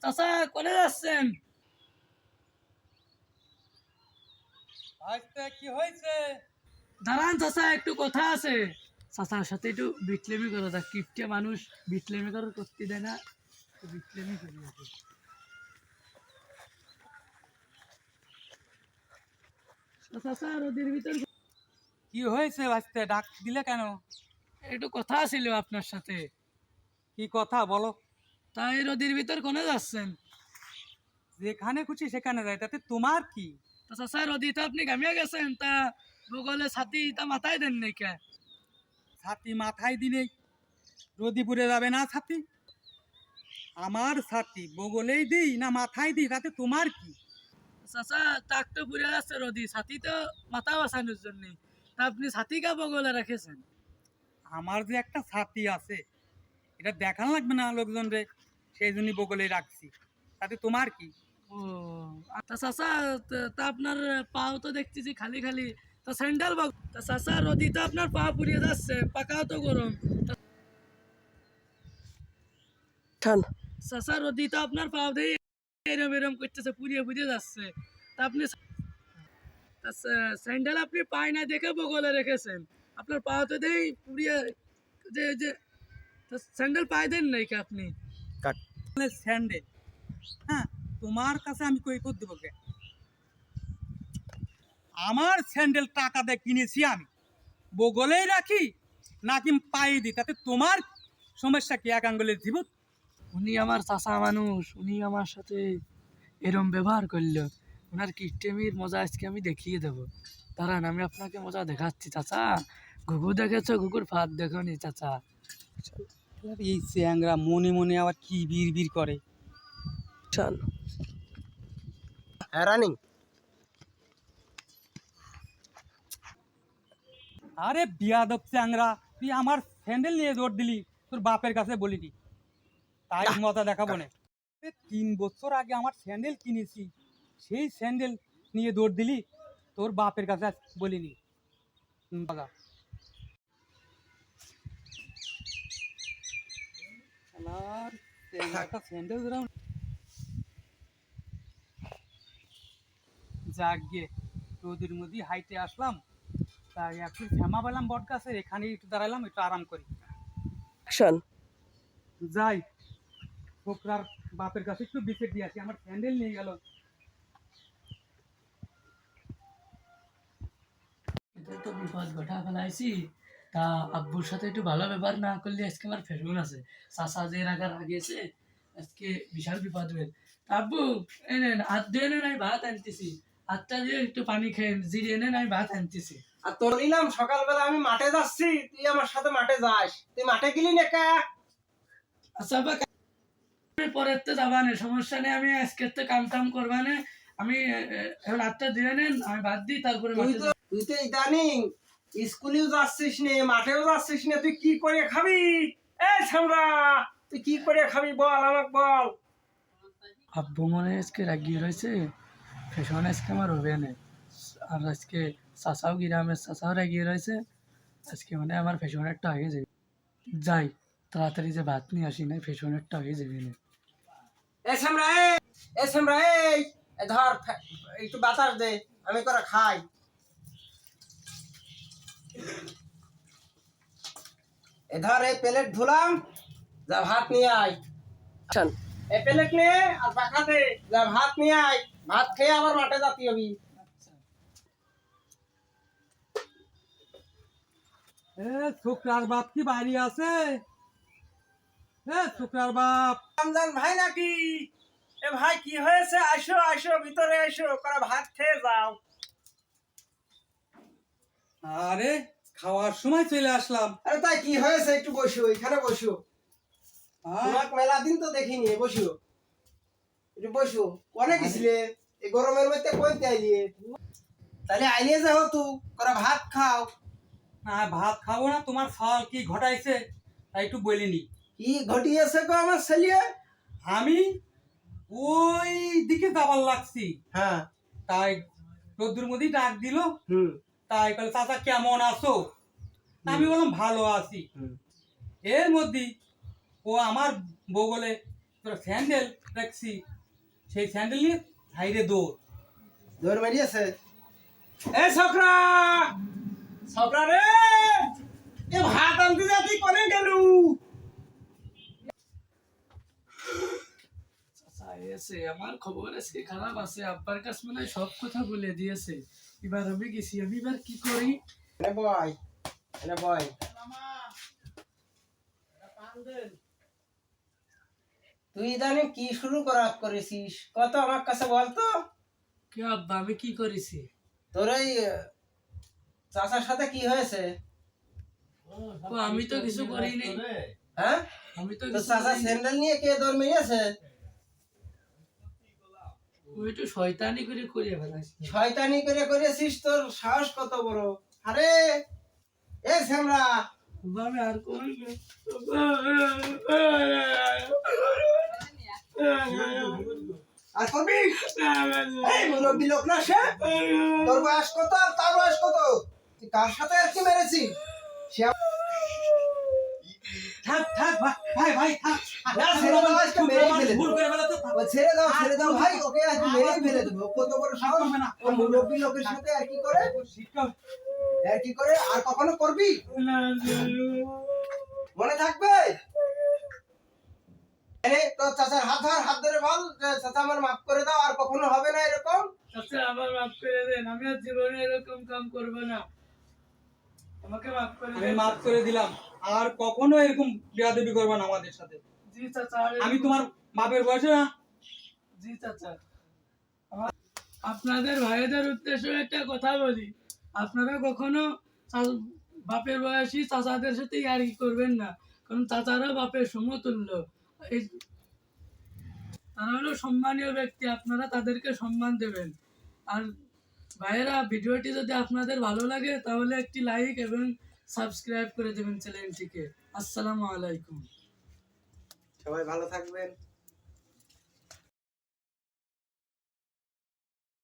চাচা কোনে যাচ্ছেন? কি হয়েছে? দাঁড়ান চাচা, একটু কথা আছে। চাচার সাথে একটু বিটলেমি করো, তা কিপটে মানুষ বিটলেমি করে করতে দেয় না, বিটলেমি করি ওকে। চাচা রোদের ভিতর কি হয়েছে? বাঁচতে ডাক দিলে কেন? একটু কথা ছিল আপনার সাথে। কি কথা বলো? তাই রোদের ভিতর কোনে যাচ্ছেন? যেখানে খুশি সেখানে যাই, তাতে তোমার কি? তা চাচা রোদি তো আপনি ঘামিয়ে গেছেন, তা বগলে ছাতি তা মাথায় দেন নাই কে? ছাতি মাথায় দিলে রোদি পুড়ে যাবে না? ছাতি আমার, ছাতি বগলেই দিই না মাথায় দিই, তাতে তোমার কি? চাচা তাক তো পুড়ে যাচ্ছে রোদি, ছাতি তো মাথা বাঁচানোর জন্য, তা আপনি ছাতি কা বগলে রেখেছেন? আমার যে একটা ছাতি আছে, এটা দেখানো লাগবে না লোকজন রে, সেই জন্যই বগলে রাখছি, তাতে তোমার কি? ও তা চাচা, তা আপনার পাও তো দেখতেছি খালি খালি, তা স্যান্ডেল তা চাচা রোদি তো আপনার পা পুড়িয়ে যাচ্ছে, পাকাও তো গরম। চাচা রোদি তো আপনার পা দিয়ে এরম এরম করতেছে, পুড়িয়ে পুড়িয়ে যাচ্ছে, তা আপনি স্যান্ডেল আপনি পায় না দেখে বগলে রেখেছেন, আপনার পা তো দেই পুড়িয়ে যে যে স্যান্ডেল পায়ে দেন নাই কি আপনি? স্যান্ডেল? হ্যাঁ, তোমার কাছে আমি কই করে দেবো কে? আমার স্যান্ডেল টাকা দিয়ে কিনেছি, আমি বগলেই রাখি নাকি পায়ে দিই, তাতে তোমার সমস্যা কি? এক আঙ্গুলের জীবন। উনি আমার চাচা মানুষ, উনি আমার সাথে এরম ব্যবহার করলো, ওনার কিটেমির মজা আজকে আমি দেখিয়ে দেবো। দাঁড়ান আমি আপনাকে মজা দেখাচ্ছি চাচা। ঘুঘু দেখেছো? ঘুঘুর ফাঁদ দেখো নি চাচা? এই চ্যাংরা মনে মনে আবার কি বিড় বিড় করে। রানিং। আরে বিয়াদব চ্যাংরা, তুই আমার স্যান্ডেল নিয়ে দৌড় দিলি, তোর বাপের কাছে বলিনি, তাই মজা দেখাবো না। 3 বছর আগে আমার স্যান্ডেল কিনেছি, সেই স্যান্ডেল নিয়ে দৌড় দিলি, তোর বাপের কাছে বলিনি। বাবা স্যান্ডেল যাক গে, রোদের মধ্যে হাইটে আসলাম, তাই একটু শ্যামা পেলাম বট গাছের, এখানে একটু দাঁড়ালাম, একটু আরাম করি। যাই ছোকরার বাপের কাছে একটু বিকেট দিয়ে আসি, আমার স্যান্ডেল নিয়ে গেল। এটা তো বিপদ ঘটা ফেলাইছি, তা আব্বুর সাথে একটু ভালো ব্যবহার না করলে আজকে আমার ফেরুন আছে। চাচা যে রাগার আগেছে, আজকে বিশাল বিপদ হবে। আব্বু এনে হাত দিয়ে এনে নাই ভাত আনতেছি, হাতটা দিয়ে একটু পানি খেয়ে জিরে এনে নাই ভাত আনতেছি। আর তোর নিলাম সকালবেলা আমি মাঠে যাচ্ছি, তুই আমার সাথে মাঠে যাস, তুই মাঠে গেলি না কা? আচ্ছা বা পরের তো যাবা না, সমস্যা নেই, আমি আজকের তো কাম টাম করবা না। আমি এখন হাতটা দিয়ে নেন, আমি ভাত দিই, তারপরে তুই তো ইদানিং স্কুলেও যাচ্ছিস নে, মাঠেও যাচ্ছিস না, তুই কি করে খাবি? এই ছামরা, তুই কি করে খাবি বল, আমাকে বল। আব্বু মনে হয় আজকে রাগিয়ে রয়েছে, ফ্যাশন আজকে আমার হবে না। আর আজকে চাচাও গ্রামের চাচাও রাগিয়ে রয়েছে, আজকে মানে আমার ফ্যাশনেরটা হয়ে যাবে। যাই তাড়াতাড়ি যে ভাত নিয়ে আসি, না ফ্যাশনেরটা হয়ে যাবে না। এই ছামরা, এই ছামরা, এই ধর একটু বাতাস দে, আমি করে খাই। এ ধর এই প্লেট ধুলাম, যা ভাত নিয়ে আয়। এই প্লেট নে আর পাখা দে, যা ভাত নিয়ে আয়, ভাত খেয়ে আবার মাঠে যাতি হবি। ছোকরার বাপ কি বাড়ি আছে? ছোকরার বাপ। রমজান ভাই নাকি? এ ভাই কি হয়েছে? আসো আসো, ভিতরে এসো, করে ভাত খেয়ে যাও। আরে খাওয়ার সময় চলে আসলাম। আরে তাই কি হয়েছে? একটু বসো, এখানে বসো। তোমার মেলা দিন তো দেখিনি, বসো একটু বসো। কোনে গেছিলে এই গরমের মধ্যে? কইতে আইলিয়ে? তাহলে আইলিয়ে যাও তুই, করে ভাত খাও। না ভাত খাবো না, তোমার ফল কি ঘটাইছে তাই একটু বলিনি। কি ঘটিয়েছে গো আমার ছেলে? আমি ওই দিকে যাবার লাগছি, হ্যাঁ, তাই রোদ্দুর মধ্যে ডাক দিল, হুম, তাই বলে চাচা কেমন আছো? আমি বললাম ভালো আছি। এর মধ্যে ও আমার বউ বলে তোরা স্যান্ডেল রাখছি, সেই স্যান্ডেল নিয়ে হাইরে দৌড়। দৌড় মারিয়েছে। এ ছোকরা, ছোকরা রে, এ ভাত আনতে যাতি কোনে গেলু? চাচা এসে আমার খবর আজকে খারাপ আছে, আব্বার কাছে মনে হয় সব কথা বলে দিয়েছে। এবার আমি গেছি, আমি এবার কি করি? এনে বয়, এনে বয়। তুই ইদানিং কি শুরু করেছিস কত আমার কাছে বলতো? কি আব্বা আমি কি করেছি? তোর ওই চাচার সাথে কি হয়েছে? ও, আমি তো কিছু করিনি। হ্যাঁ, আমি তো তোর কিছু চাচা করিনি। স্যান্ডেল নিয়ে কে দৌড় মেরেছে? ওই একটু শয়তানি করে করিয়ে ফেলাইছি। শয়তানি করে করেছিস? তোর সাহস কত বড়! আরে এ শ্যামরা, আব্বা, আমি আর করব না। আর করবি? এই মুরব্বি লোক না সে? তোর বয়স কত আর তার বয়স কত? তুই কার সাথে আর কি মেরেছিস? থাক থাক ভাই ভাই থাক। না, ছেড়ে দাও, আজকে মেরেই ফেলে ভুল দেবো। করে ফেলা তো। ও ছেড়ে দাও ভাই, ওকে আজকে মেরেই ফেলে দেবো। কত বড় সাহস! হবে না। ও মুরব্বি লোকের সাথে আর কি করে? আর কি করে? আর কখনো করবি? মনে থাকবে? আরে তোর চাচার হাত ধরে বল যে চাচা আমার মাফ করে দাও, আর কখনো হবে না এরকম। চাচা আমার মাফ করে দেন, আমি আর জীবনে এরকম কাম করব না। আমাকে মাফ করে আমি দেন। মাফ করে দিলাম, আর কখনো এরকম বেয়াদবি করবে না আমাদের সাথে। জি চাচা, আমি তোমার বাপের বয়সে না। জি চাচা। আপনাদের ভাইদের উদ্দেশ্যে একটা কথা বলি, আপনারা কখনো বাপের বয়সী চাচাদের সাথে ইয়ার্কি করবেন না, কারণ চাচারা বাপের সমতুল্য। এই তারা হলো সম্মানীয় ব্যক্তি, আপনারা তাদেরকে সম্মান দেবেন। আর ভাইয়েরা, ভিডিওটি যদি আপনাদের ভালো লাগে তাহলে একটি লাইক এবং সাবস্ক্রাইব করে দেবেন চ্যানেলটিকে। আসসালামু আলাইকুম। সবাই ভালো থাকবেন।